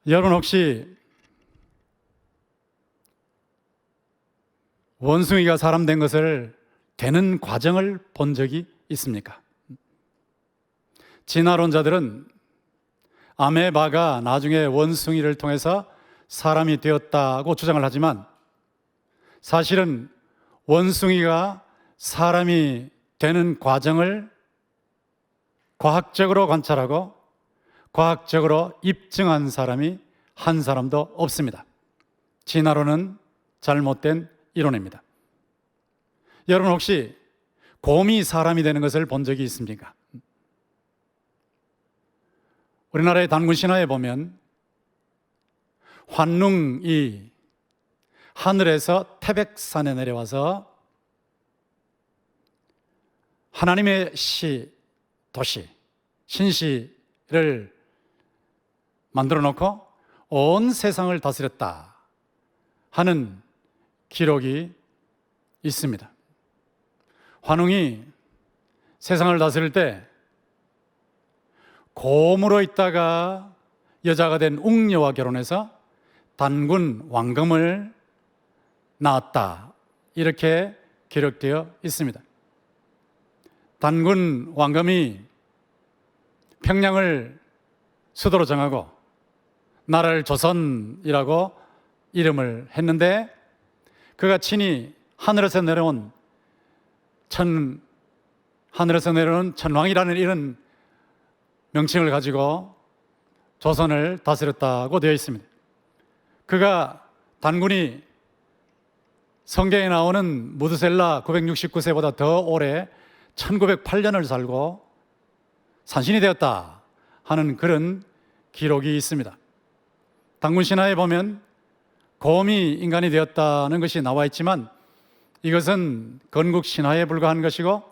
여러분 혹시 원숭이가 사람 된 것을 되는 과정을 본 적이 있습니까? 진화론자들은 아메바가 나중에 원숭이를 통해서 사람이 되었다고 주장을 하지만 사실은 원숭이가 사람이 되는 과정을 과학적으로 관찰하고 과학적으로 입증한 사람이 한 사람도 없습니다. 진화론은 잘못된 이론입니다. 여러분 혹시 곰이 사람이 되는 것을 본 적이 있습니까? 우리나라의 단군 신화에 보면 환웅이 하늘에서 태백산에 내려와서 하나님의 도시, 신시를 만들어 놓고 온 세상을 다스렸다 하는 기록이 있습니다. 환웅이 세상을 다스릴 때 곰으로 있다가 여자가 된 웅녀와 결혼해서 단군 왕검을 낳았다, 이렇게 기록되어 있습니다. 단군 왕검이 평양을 수도로 정하고 나라를 조선이라고 이름을 했는데, 그가 친히 하늘에서 내려온 천왕이라는 이런 명칭을 가지고 조선을 다스렸다고 되어 있습니다. 그가 단군이 성경에 나오는 무드셀라 969세보다 더 오래 1908년을 살고 산신이 되었다 하는 그런 기록이 있습니다. 단군 신화에 보면 곰이 인간이 되었다는 것이 나와 있지만 이것은 건국 신화에 불과한 것이고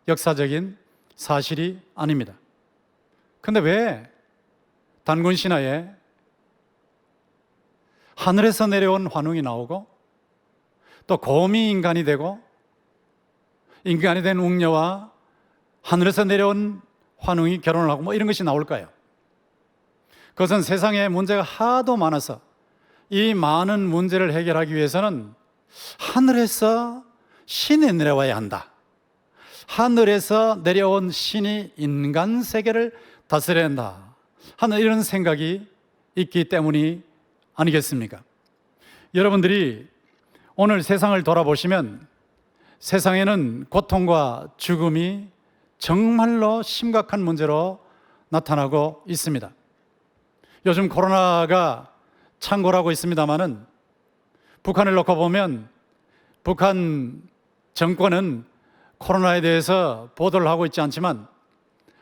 역사적인 사실이 아닙니다. 그런데 왜 단군 신화에 하늘에서 내려온 환웅이 나오고 또 곰이 인간이 되고 인간이 된 웅녀와 하늘에서 내려온 환웅이 결혼을 하고 뭐 이런 것이 나올까요? 그것은 세상에 문제가 하도 많아서 이 많은 문제를 해결하기 위해서는 하늘에서 신이 내려와야 한다, 하늘에서 내려온 신이 인간 세계를 다스려야 한다 하는 이런 생각이 있기 때문이 아니겠습니까? 여러분들이 오늘 세상을 돌아보시면 세상에는 고통과 죽음이 정말로 심각한 문제로 나타나고 있습니다. 요즘 코로나가 창궐하고 있습니다마는 북한을 놓고 보면 북한 정권은 코로나에 대해서 보도를 하고 있지 않지만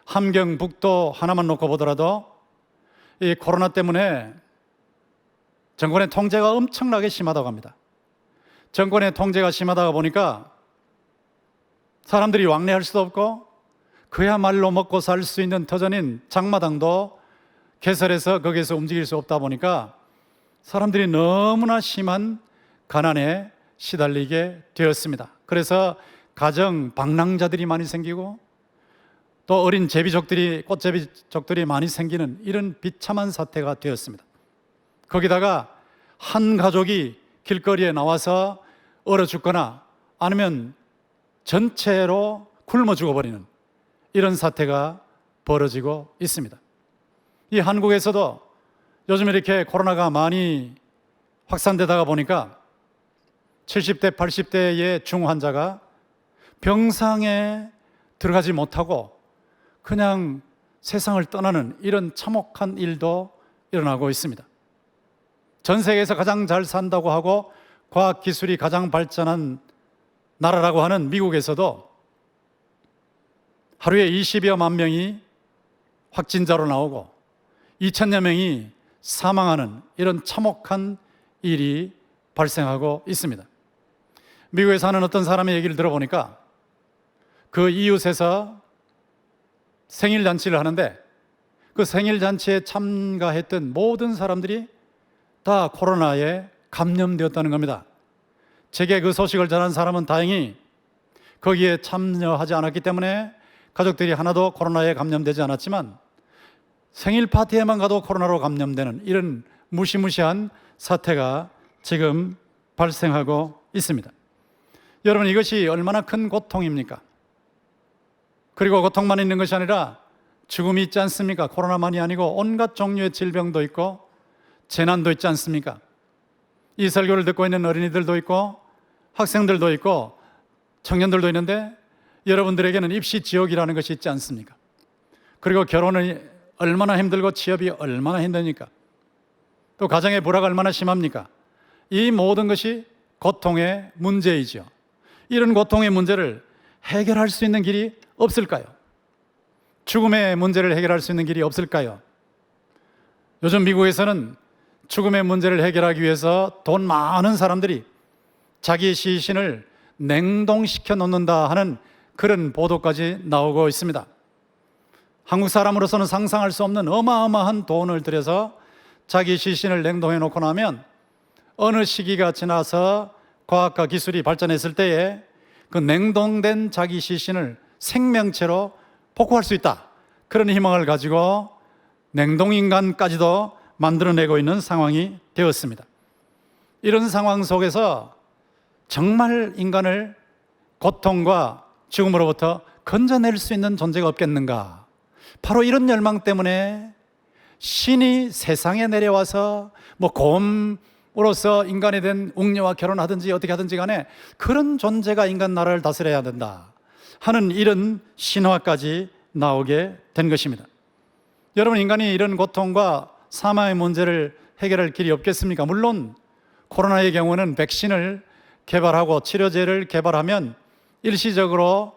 함경북도 하나만 놓고 보더라도 이 코로나 때문에 정권의 통제가 엄청나게 심하다고 합니다. 정권의 통제가 심하다가 보니까 사람들이 왕래할 수도 없고 그야말로 먹고 살 수 있는 터전인 장마당도 개설해서 거기에서 움직일 수 없다 보니까 사람들이 너무나 심한 가난에 시달리게 되었습니다. 그래서 가정 방랑자들이 많이 생기고 또 어린 제비족들이, 꽃제비족들이 많이 생기는 이런 비참한 사태가 되었습니다. 거기다가 한 가족이 길거리에 나와서 얼어 죽거나 아니면 전체로 굶어 죽어버리는 이런 사태가 벌어지고 있습니다. 이 한국에서도 요즘 이렇게 코로나가 많이 확산되다가 보니까 70대, 80대의 중환자가 병상에 들어가지 못하고 그냥 세상을 떠나는 이런 참혹한 일도 일어나고 있습니다. 전 세계에서 가장 잘 산다고 하고 과학기술이 가장 발전한 나라라고 하는 미국에서도 하루에 20여만 명이 확진자로 나오고 2천여 명이 사망하는 이런 참혹한 일이 발생하고 있습니다. 미국에 사는 어떤 사람의 얘기를 들어보니까 그 이웃에서 생일잔치를 하는데 그 생일잔치에 참가했던 모든 사람들이 다 코로나에 감염되었다는 겁니다. 제게 그 소식을 전한 사람은 다행히 거기에 참여하지 않았기 때문에 가족들이 하나도 코로나에 감염되지 않았지만 생일 파티에만 가도 코로나로 감염되는 이런 무시무시한 사태가 지금 발생하고 있습니다. 여러분, 이것이 얼마나 큰 고통입니까? 그리고 고통만 있는 것이 아니라 죽음이 있지 않습니까? 코로나만이 아니고 온갖 종류의 질병도 있고 재난도 있지 않습니까? 이 설교를 듣고 있는 어린이들도 있고 학생들도 있고 청년들도 있는데 여러분들에게는 입시 지옥이라는 것이 있지 않습니까? 그리고 결혼이 얼마나 힘들고 취업이 얼마나 힘드니까, 또 가정의 불화가 얼마나 심합니까? 이 모든 것이 고통의 문제이죠. 이런 고통의 문제를 해결할 수 있는 길이 없을까요? 죽음의 문제를 해결할 수 있는 길이 없을까요? 요즘 미국에서는 죽음의 문제를 해결하기 위해서 돈 많은 사람들이 자기 시신을 냉동시켜 놓는다 하는 그런 보도까지 나오고 있습니다. 한국 사람으로서는 상상할 수 없는 어마어마한 돈을 들여서 자기 시신을 냉동해 놓고 나면 어느 시기가 지나서 과학과 기술이 발전했을 때에 그 냉동된 자기 시신을 생명체로 복구할 수 있다, 그런 희망을 가지고 냉동인간까지도 만들어내고 있는 상황이 되었습니다. 이런 상황 속에서 정말 인간을 고통과 죽음으로부터 건져낼 수 있는 존재가 없겠는가? 바로 이런 열망 때문에 신이 세상에 내려와서 곰으로서 인간이 된 웅녀와 결혼하든지 어떻게 하든지 간에 그런 존재가 인간 나라를 다스려야 된다 하는 이런 신화까지 나오게 된 것입니다. 여러분, 인간이 이런 고통과 사망의 문제를 해결할 길이 없겠습니까? 물론 코로나의 경우는 백신을 개발하고 치료제를 개발하면 일시적으로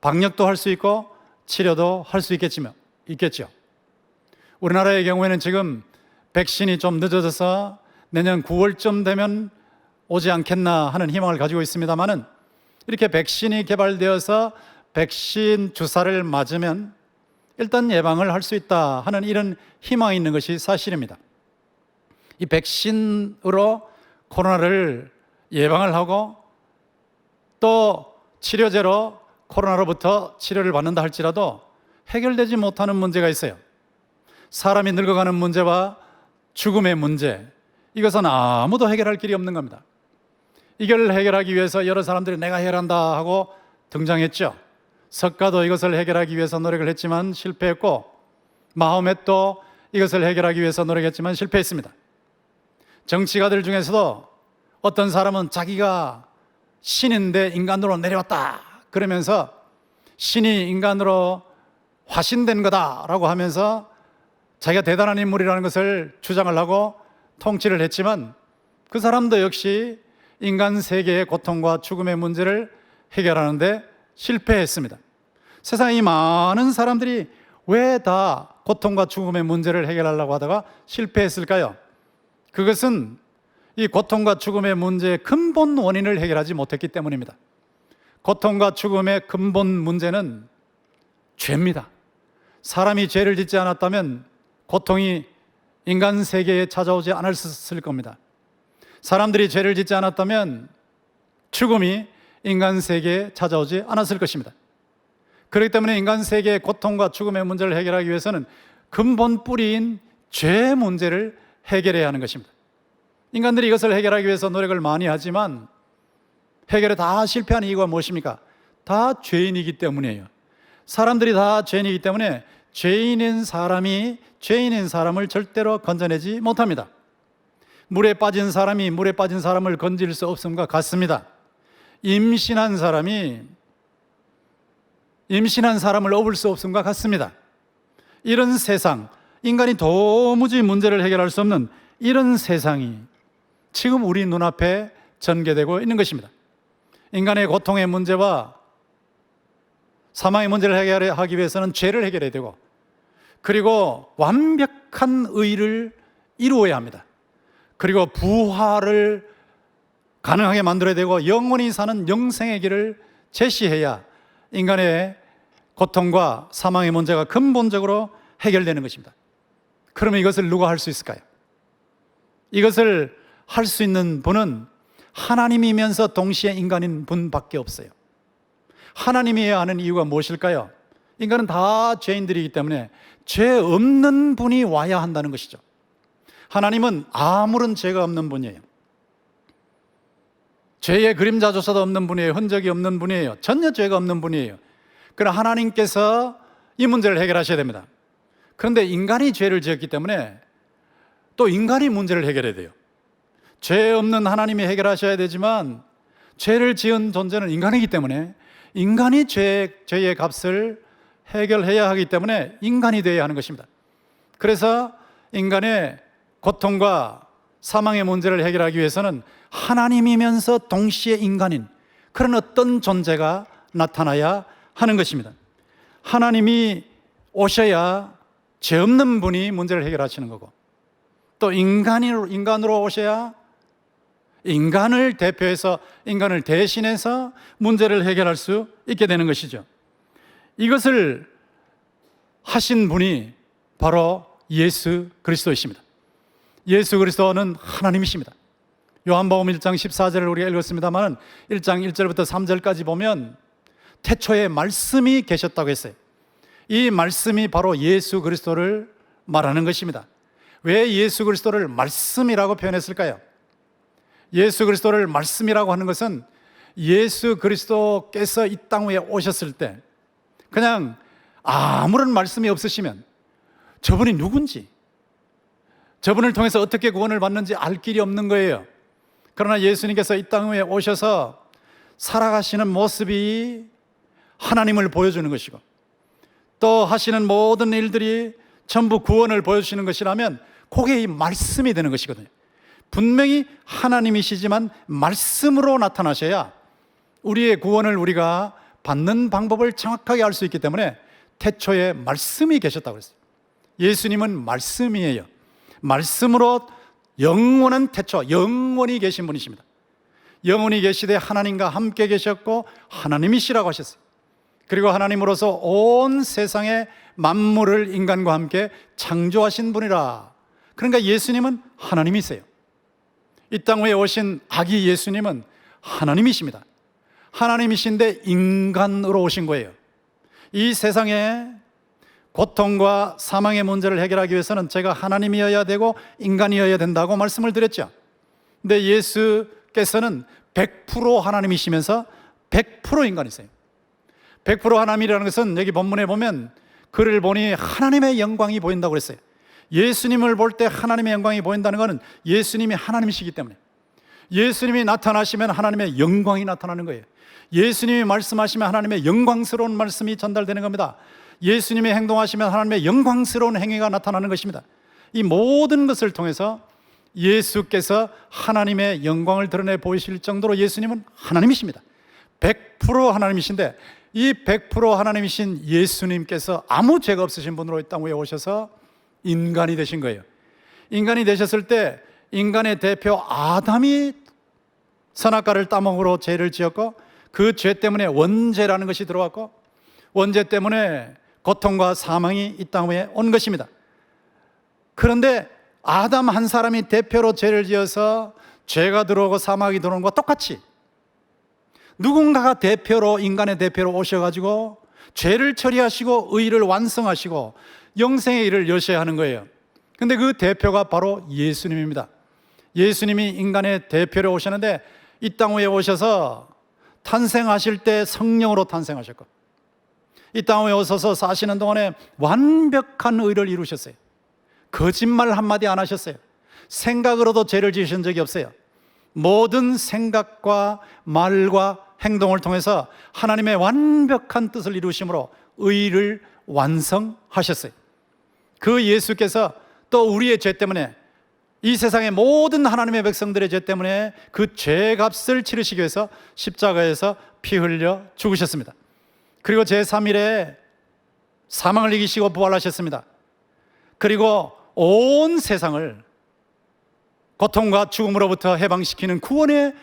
방역도 할 수 있고 치료도 할 수 있겠죠. 우리나라의 경우에는 지금 백신이 좀 늦어져서 내년 9월쯤 되면 오지 않겠나 하는 희망을 가지고 있습니다만은, 이렇게 백신이 개발되어서 백신 주사를 맞으면 일단 예방을 할 수 있다 하는 이런 희망이 있는 것이 사실입니다. 이 백신으로 코로나를 예방을 하고 또 치료제로 코로나로부터 치료를 받는다 할지라도 해결되지 못하는 문제가 있어요. 사람이 늙어가는 문제와 죽음의 문제, 이것은 아무도 해결할 길이 없는 겁니다. 이걸 해결하기 위해서 여러 사람들이 내가 해결한다 하고 등장했죠. 석가도 이것을 해결하기 위해서 노력을 했지만 실패했고, 마호멧도 이것을 해결하기 위해서 노력했지만 실패했습니다. 정치가들 중에서도 어떤 사람은 자기가 신인데 인간으로 내려왔다 그러면서 신이 인간으로 화신된 거다라고 하면서 자기가 대단한 인물이라는 것을 주장을 하고 통치를 했지만, 그 사람도 역시 인간 세계의 고통과 죽음의 문제를 해결하는데 실패했습니다. 세상에 이 많은 사람들이 왜 다 고통과 죽음의 문제를 해결하려고 하다가 실패했을까요? 그것은 이 고통과 죽음의 문제의 근본 원인을 해결하지 못했기 때문입니다. 고통과 죽음의 근본 문제는 죄입니다. 사람이 죄를 짓지 않았다면 고통이 인간 세계에 찾아오지 않았을 겁니다. 사람들이 죄를 짓지 않았다면 죽음이 인간 세계에 찾아오지 않았을 것입니다. 그렇기 때문에 인간 세계의 고통과 죽음의 문제를 해결하기 위해서는 근본 뿌리인 죄 문제를 해결해야 하는 것입니다. 인간들이 이것을 해결하기 위해서 노력을 많이 하지만 해결에 다 실패한 이유가 무엇입니까? 다 죄인이기 때문이에요. 사람들이 다 죄인이기 때문에 죄인인 사람을 절대로 건져내지 못합니다. 물에 빠진 사람이 물에 빠진 사람을 건질 수 없음과 같습니다. 임신한 사람이 임신한 사람을 업을 수 없음과 같습니다. 이런 세상, 인간이 도무지 문제를 해결할 수 없는 이런 세상이 지금 우리 눈앞에 전개되고 있는 것입니다. 인간의 고통의 문제와 사망의 문제를 해결하기 위해서는 죄를 해결해야 되고, 그리고 완벽한 의를 이루어야 합니다. 그리고 부활을 가능하게 만들어야 되고 영원히 사는 영생의 길을 제시해야 인간의 고통과 사망의 문제가 근본적으로 해결되는 것입니다. 그러면 이것을 누가 할 수 있을까요? 이것을 할 수 있는 분은 하나님이면서 동시에 인간인 분밖에 없어요. 하나님이어야 하는 이유가 무엇일까요? 인간은 다 죄인들이기 때문에 죄 없는 분이 와야 한다는 것이죠. 하나님은 아무런 죄가 없는 분이에요. 죄의 그림자조차도 없는 분이에요. 흔적이 없는 분이에요. 전혀 죄가 없는 분이에요. 그러나 하나님께서 이 문제를 해결하셔야 됩니다. 그런데 인간이 죄를 지었기 때문에 또 인간이 문제를 해결해야 돼요. 죄 없는 하나님이 해결하셔야 되지만 죄를 지은 존재는 인간이기 때문에 인간이 죄의 값을 해결해야 하기 때문에 인간이 되어야 하는 것입니다. 그래서 인간의 고통과 사망의 문제를 해결하기 위해서는 하나님이면서 동시에 인간인 그런 어떤 존재가 나타나야 하는 것입니다. 하나님이 오셔야 죄 없는 분이 문제를 해결하시는 거고, 또 인간으로 오셔야 인간을 대표해서 인간을 대신해서 문제를 해결할 수 있게 되는 것이죠. 이것을 하신 분이 바로 예수 그리스도이십니다. 예수 그리스도는 하나님이십니다. 요한복음 1장 14절을 우리가 읽었습니다만 1장 1절부터 3절까지 보면 태초에 말씀이 계셨다고 했어요. 이 말씀이 바로 예수 그리스도를 말하는 것입니다. 왜 예수 그리스도를 말씀이라고 표현했을까요? 예수 그리스도를 말씀이라고 하는 것은 예수 그리스도께서 이 땅 위에 오셨을 때 그냥 아무런 말씀이 없으시면 저분이 누군지, 저분을 통해서 어떻게 구원을 받는지 알 길이 없는 거예요. 그러나 예수님께서 이 땅 위에 오셔서 살아가시는 모습이 하나님을 보여주는 것이고, 또 하시는 모든 일들이 전부 구원을 보여주시는 것이라면 그게 이 말씀이 되는 것이거든요. 분명히 하나님이시지만 말씀으로 나타나셔야 우리의 구원을 우리가 받는 방법을 정확하게 알 수 있기 때문에 태초에 말씀이 계셨다고 했어요. 예수님은 말씀이에요. 말씀으로 영원한 태초, 영원히 계신 분이십니다. 영원히 계시되 하나님과 함께 계셨고 하나님이시라고 하셨어요. 그리고 하나님으로서 온 세상의 만물을 인간과 함께 창조하신 분이라. 그러니까 예수님은 하나님이세요. 이 땅 위에 오신 아기 예수님은 하나님이십니다. 하나님이신데 인간으로 오신 거예요. 이 세상에 고통과 사망의 문제를 해결하기 위해서는 제가 하나님이어야 되고 인간이어야 된다고 말씀을 드렸죠. 근데 예수께서는 100% 하나님이시면서 100% 인간이세요. 100% 하나님이라는 것은 여기 본문에 보면 그를 보니 하나님의 영광이 보인다고 그랬어요. 예수님을 볼 때 하나님의 영광이 보인다는 것은 예수님이 하나님이시기 때문에, 예수님이 나타나시면 하나님의 영광이 나타나는 거예요. 예수님이 말씀하시면 하나님의 영광스러운 말씀이 전달되는 겁니다. 예수님이 행동하시면 하나님의 영광스러운 행위가 나타나는 것입니다. 이 모든 것을 통해서 예수께서 하나님의 영광을 드러내 보이실 정도로 예수님은 하나님이십니다. 100% 하나님이신데 이 100% 하나님이신 예수님께서 아무 죄가 없으신 분으로 이 땅 위에 오셔서 인간이 되신 거예요. 인간이 되셨을 때 인간의 대표 아담이 선악과를 따먹으로 죄를 지었고 그 죄 때문에 원죄라는 것이 들어왔고 원죄 때문에 고통과 사망이 이 땅 위에 온 것입니다. 그런데 아담 한 사람이 대표로 죄를 지어서 죄가 들어오고 사망이 들어오는 것과 똑같이 누군가가 대표로, 인간의 대표로 오셔가지고 죄를 처리하시고 의를 완성하시고 영생의 일을 여셔야 하는 거예요. 근데 그 대표가 바로 예수님입니다. 예수님이 인간의 대표로 오셨는데 이 땅 위에 오셔서 탄생하실 때 성령으로 탄생하셨고 이 땅 위에 오셔서 사시는 동안에 완벽한 의를 이루셨어요. 거짓말 한마디 안 하셨어요. 생각으로도 죄를 지으신 적이 없어요. 모든 생각과 말과 행동을 통해서 하나님의 완벽한 뜻을 이루심으로 의를 완성하셨어요. 그 예수께서 또 우리의 죄 때문에, 이 세상의 모든 하나님의 백성들의 죄 때문에 그 죄값을 치르시기 위해서 십자가에서 피 흘려 죽으셨습니다. 그리고 제3일에 사망을 이기시고 부활하셨습니다. 그리고 온 세상을 고통과 죽음으로부터 해방시키는 구원의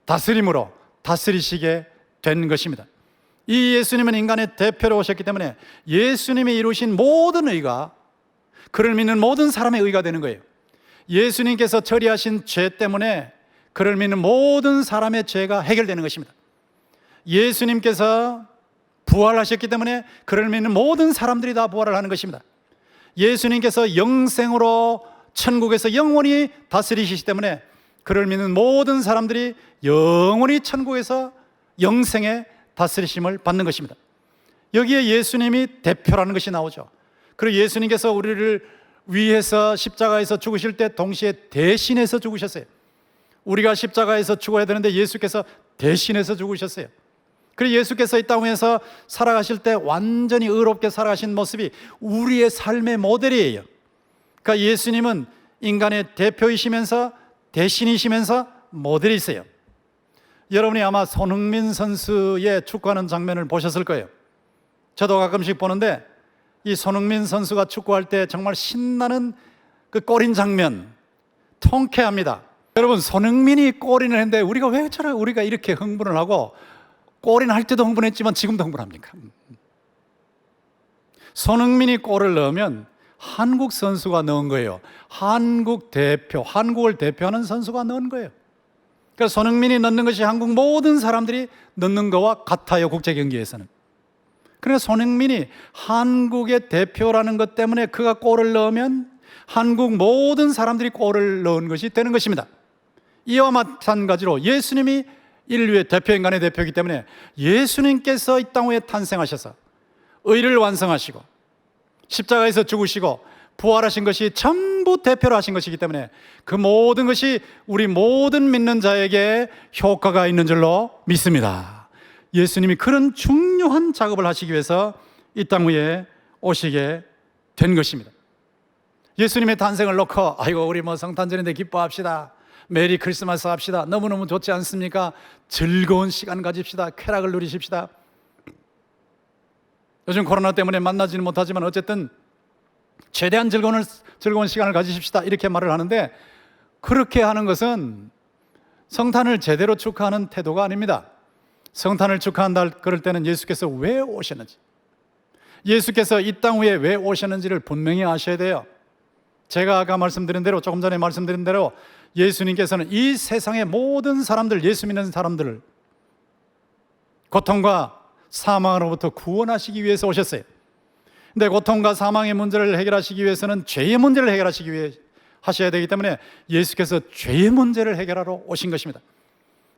다스림으로 다스리시게 된 것입니다. 이 예수님은 인간의 대표로 오셨기 때문에 예수님이 이루신 모든 의가 그를 믿는 모든 사람의 의가 되는 거예요. 예수님께서 처리하신 죄 때문에 그를 믿는 모든 사람의 죄가 해결되는 것입니다. 예수님께서 부활하셨기 때문에 그를 믿는 모든 사람들이 다 부활을 하는 것입니다. 예수님께서 영생으로 천국에서 영원히 다스리시기 때문에 그를 믿는 모든 사람들이 영원히 천국에서 영생의 다스리심을 받는 것입니다. 여기에 예수님이 대표라는 것이 나오죠. 그리고 예수님께서 우리를 위해서 십자가에서 죽으실 때 동시에 대신해서 죽으셨어요. 우리가 십자가에서 죽어야 되는데 예수께서 대신해서 죽으셨어요. 그리고 예수께서 이 땅에서 살아가실 때 완전히 의롭게 살아가신 모습이 우리의 삶의 모델이에요. 그러니까 예수님은 인간의 대표이시면서 대신이시면서 모델이세요. 여러분이 아마 손흥민 선수의 축구하는 장면을 보셨을 거예요. 저도 가끔씩 보는데 이 손흥민 선수가 축구할 때 정말 신나는 그 골인 장면, 통쾌합니다. 여러분, 손흥민이 골인을 했는데 우리가 이렇게 흥분을 하고, 골인 할 때도 흥분했지만 지금도 흥분합니까? 손흥민이 골을 넣으면 한국 선수가 넣은 거예요. 한국을 대표하는 선수가 넣은 거예요. 그러니까 손흥민이 넣는 것이 한국 모든 사람들이 넣는 거와 같아요, 국제 경기에서는. 그래서 손흥민이 한국의 대표라는 것 때문에 그가 골을 넣으면 한국 모든 사람들이 골을 넣은 것이 되는 것입니다. 이와 마찬가지로 예수님이 인류의 대표, 인간의 대표이기 때문에 예수님께서 이 땅 위에 탄생하셔서 의를 완성하시고 십자가에서 죽으시고 부활하신 것이 전부 대표로 하신 것이기 때문에 그 모든 것이 우리 모든 믿는 자에게 효과가 있는 줄로 믿습니다. 예수님이 그런 중요한 작업을 하시기 위해서 이 땅 위에 오시게 된 것입니다. 예수님의 탄생을 놓고 아이고 우리 성탄절인데 기뻐합시다, 메리 크리스마스 합시다, 너무너무 좋지 않습니까? 즐거운 시간 가집시다, 쾌락을 누리십시다. 요즘 코로나 때문에 만나지는 못하지만 어쨌든 최대한 즐거운 시간을 가지십시다, 이렇게 말을 하는데, 그렇게 하는 것은 성탄을 제대로 축하하는 태도가 아닙니다. 성탄을 축하한다 그럴 때는 예수께서 왜 오셨는지, 예수께서 이 땅 위에 왜 오셨는지를 분명히 아셔야 돼요. 제가 아까 말씀드린 대로, 조금 전에 말씀드린 대로 예수님께서는 이 세상의 모든 사람들, 예수 믿는 사람들을 고통과 사망으로부터 구원하시기 위해서 오셨어요. 근데 고통과 사망의 문제를 해결하시기 위해서는 죄의 문제를 해결하시기 위해 하셔야 되기 때문에 예수께서 죄의 문제를 해결하러 오신 것입니다.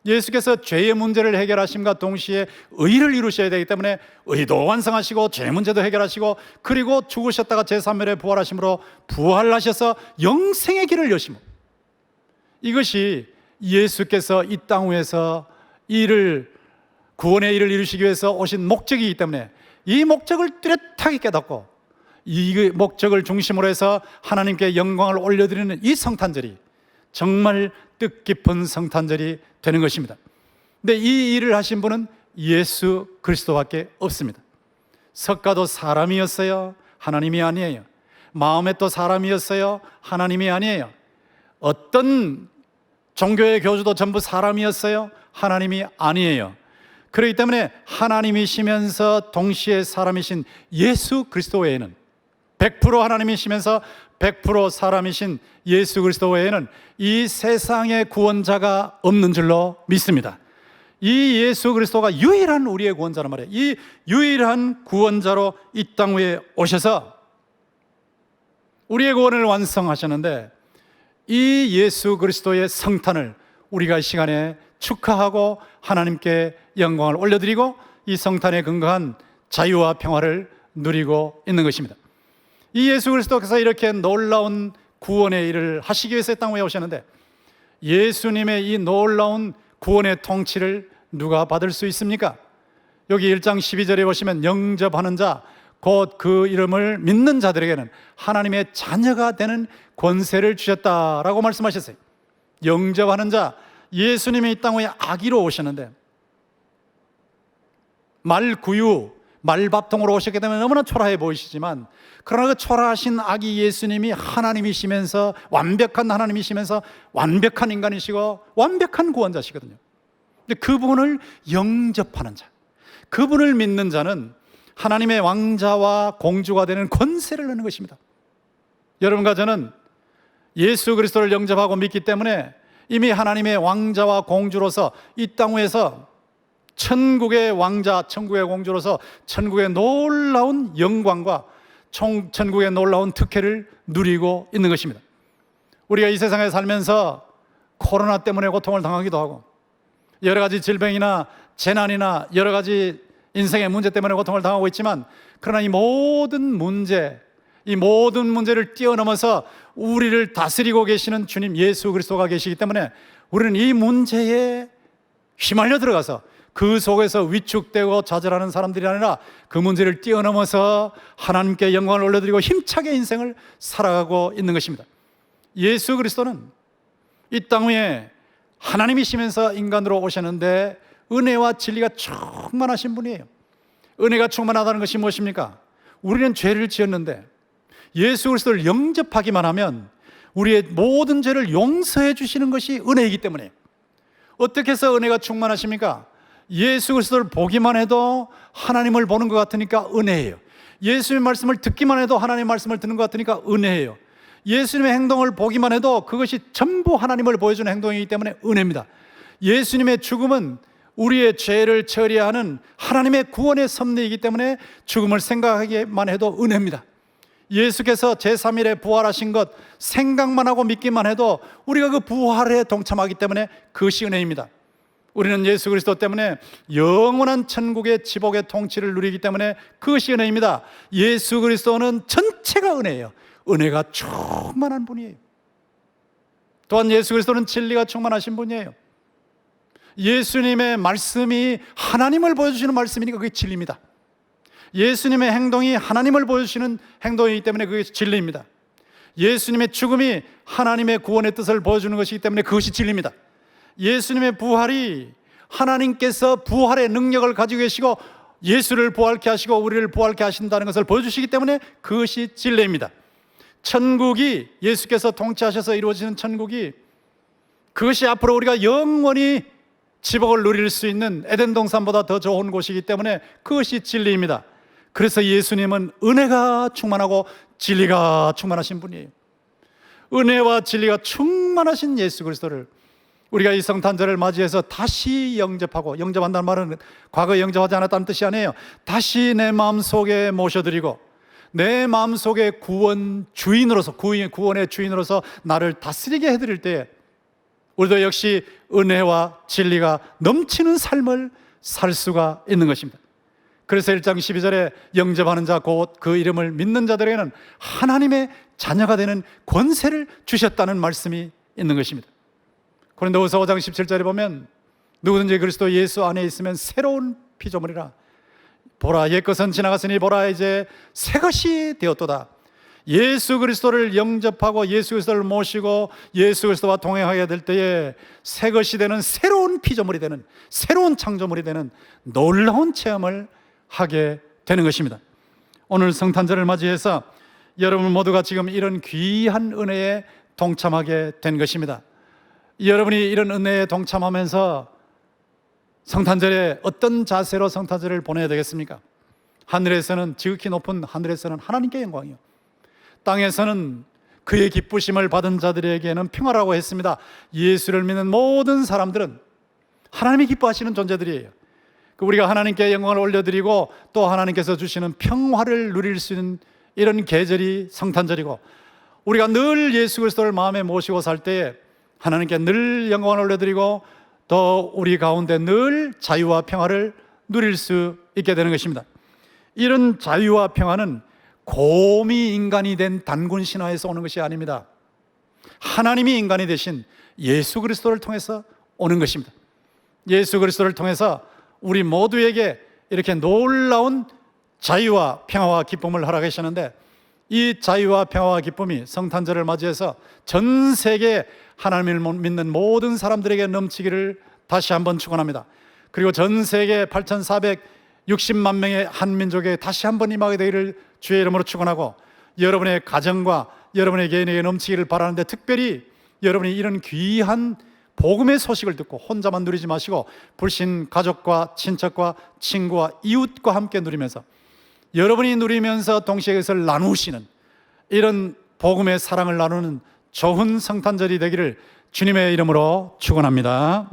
예수께서 죄의 문제를 해결하심과 동시에 의를 이루셔야 되기 때문에 의도 완성하시고 죄의 문제도 해결하시고, 그리고 죽으셨다가 제3일에 부활하심으로 부활하셔서 영생의 길을 여시고, 이것이 예수께서 이 땅 위에서 구원의 일을 이루시기 위해서 오신 목적이기 때문에 이 목적을 뚜렷하게 깨닫고 이 목적을 중심으로 해서 하나님께 영광을 올려드리는 이 성탄절이 정말 뜻깊은 성탄절이 되는 것입니다. 근데 이 일을 하신 분은 예수 그리스도밖에 없습니다. 석가도 사람이었어요, 하나님이 아니에요. 마호메도 사람이었어요, 하나님이 아니에요. 어떤 종교의 교주도 전부 사람이었어요, 하나님이 아니에요. 그렇기 때문에 하나님이시면서 동시에 사람이신 예수 그리스도 외에는, 100% 하나님이시면서 100% 사람이신 예수 그리스도 외에는 이 세상의 구원자가 없는 줄로 믿습니다. 이 예수 그리스도가 유일한 우리의 구원자란 말이에요. 이 유일한 구원자로 이 땅 위에 오셔서 우리의 구원을 완성하셨는데, 이 예수 그리스도의 성탄을 우리가 이 시간에 축하하고 하나님께 영광을 올려드리고 이 성탄에 근거한 자유와 평화를 누리고 있는 것입니다. 이 예수 그리스도께서 이렇게 놀라운 구원의 일을 하시기 위해서 땅 위에 오셨는데, 예수님의 이 놀라운 구원의 통치를 누가 받을 수 있습니까? 여기 1장 12절에 보시면 영접하는 자, 곧 그 이름을 믿는 자들에게는 하나님의 자녀가 되는 권세를 주셨다라고 말씀하셨어요. 영접하는 자, 예수님이 이 땅 위에 아기로 오셨는데 말구유, 말밥통으로 오셨기 때문에 너무나 초라해 보이시지만, 그러나 그 초라하신 아기 예수님이 하나님이시면서, 완벽한 하나님이시면서 완벽한 인간이시고 완벽한 구원자시거든요. 근데 그분을 영접하는 자, 그분을 믿는 자는 하나님의 왕자와 공주가 되는 권세를 얻는 것입니다. 여러분과 저는 예수 그리스도를 영접하고 믿기 때문에 이미 하나님의 왕자와 공주로서 이 땅 위에서 천국의 왕자, 천국의 공주로서 천국의 놀라운 영광과 천국의 놀라운 특혜를 누리고 있는 것입니다. 우리가 이 세상에 살면서 코로나 때문에 고통을 당하기도 하고 여러 가지 질병이나 재난이나 여러 가지 인생의 문제 때문에 고통을 당하고 있지만, 그러나 이 모든 문제를 뛰어넘어서 우리를 다스리고 계시는 주님 예수 그리스도가 계시기 때문에 우리는 이 문제에 휘말려 들어가서 그 속에서 위축되고 좌절하는 사람들이 아니라 그 문제를 뛰어넘어서 하나님께 영광을 올려드리고 힘차게 인생을 살아가고 있는 것입니다. 예수 그리스도는 이 땅 위에 하나님이시면서 인간으로 오셨는데 은혜와 진리가 충만하신 분이에요. 은혜가 충만하다는 것이 무엇입니까? 우리는 죄를 지었는데 예수 그리스도를 영접하기만 하면 우리의 모든 죄를 용서해 주시는 것이 은혜이기 때문에. 어떻게 해서 은혜가 충만하십니까? 예수 그리스도를 보기만 해도 하나님을 보는 것 같으니까 은혜예요. 예수님의 말씀을 듣기만 해도 하나님의 말씀을 듣는 것 같으니까 은혜예요. 예수님의 행동을 보기만 해도 그것이 전부 하나님을 보여주는 행동이기 때문에 은혜입니다. 예수님의 죽음은 우리의 죄를 처리하는 하나님의 구원의 섭리이기 때문에 죽음을 생각하기만 해도 은혜입니다. 예수께서 제3일에 부활하신 것 생각만 하고 믿기만 해도 우리가 그 부활에 동참하기 때문에 그것이 은혜입니다. 우리는 예수 그리스도 때문에 영원한 천국의 지복의 통치를 누리기 때문에 그것이 은혜입니다. 예수 그리스도는 전체가 은혜예요. 은혜가 충만한 분이에요. 또한 예수 그리스도는 진리가 충만하신 분이에요. 예수님의 말씀이 하나님을 보여주시는 말씀이니까 그게 진리입니다. 예수님의 행동이 하나님을 보여주시는 행동이기 때문에 그게 진리입니다. 예수님의 죽음이 하나님의 구원의 뜻을 보여주는 것이기 때문에 그것이 진리입니다. 예수님의 부활이 하나님께서 부활의 능력을 가지고 계시고 예수를 부활케 하시고 우리를 부활케 하신다는 것을 보여주시기 때문에 그것이 진리입니다. 천국이, 예수께서 통치하셔서 이루어지는 천국이, 그것이 앞으로 우리가 영원히 지복을 누릴 수 있는 에덴 동산보다 더 좋은 곳이기 때문에 그것이 진리입니다. 그래서 예수님은 은혜가 충만하고 진리가 충만하신 분이에요. 은혜와 진리가 충만하신 예수 그리스도를 우리가 이 성탄절을 맞이해서 다시 영접하고, 영접한다는 말은 과거에 영접하지 않았다는 뜻이 아니에요. 다시 내 마음속에 모셔드리고 내 마음속에 구원 주인으로서, 구원의 주인으로서 나를 다스리게 해드릴 때에 우리도 역시 은혜와 진리가 넘치는 삶을 살 수가 있는 것입니다. 그래서 1장 12절에 영접하는 자 곧 그 이름을 믿는 자들에게는 하나님의 자녀가 되는 권세를 주셨다는 말씀이 있는 것입니다. 고린도후서 5장 17절에 보면 누구든지 그리스도 예수 안에 있으면 새로운 피조물이라. 보라, 옛것은 지나갔으니 보라, 이제 새것이 되었도다. 예수 그리스도를 영접하고 예수 그리스도를 모시고 예수 그리스도와 동행하게 될 때에 새것이 되는, 새로운 피조물이 되는, 새로운 창조물이 되는 놀라운 체험을 하게 되는 것입니다. 오늘 성탄절을 맞이해서 여러분 모두가 지금 이런 귀한 은혜에 동참하게 된 것입니다. 여러분이 이런 은혜에 동참하면서 성탄절에 어떤 자세로 성탄절을 보내야 되겠습니까? 하늘에서는, 지극히 높은 하늘에서는 하나님께 영광이요, 땅에서는 그의 기쁘심을 받은 자들에게는 평화라고 했습니다. 예수를 믿는 모든 사람들은 하나님이 기뻐하시는 존재들이에요. 우리가 하나님께 영광을 올려드리고 또 하나님께서 주시는 평화를 누릴 수 있는 이런 계절이 성탄절이고, 우리가 늘 예수 그리스도를 마음에 모시고 살 때에 하나님께 늘 영광을 올려드리고 또 우리 가운데 늘 자유와 평화를 누릴 수 있게 되는 것입니다. 이런 자유와 평화는 곰이 인간이 된 단군 신화에서 오는 것이 아닙니다. 하나님이 인간이 되신 예수 그리스도를 통해서 오는 것입니다. 예수 그리스도를 통해서 우리 모두에게 이렇게 놀라운 자유와 평화와 기쁨을 허락하셨는데, 이 자유와 평화와 기쁨이 성탄절을 맞이해서 전 세계 하나님을 믿는 모든 사람들에게 넘치기를 다시 한번 축원합니다. 그리고 전 세계 8,460만 명의 한민족에 다시 한번 임하게 되기를 주의 이름으로 축원하고, 여러분의 가정과 여러분의 개인에게 넘치기를 바라는데, 특별히 여러분이 이런 귀한 복음의 소식을 듣고 혼자만 누리지 마시고 불신 가족과 친척과 친구와 이웃과 함께 누리면서, 여러분이 누리면서 동시에 그것을 나누시는 이런 복음의 사랑을 나누는 좋은 성탄절이 되기를 주님의 이름으로 축원합니다.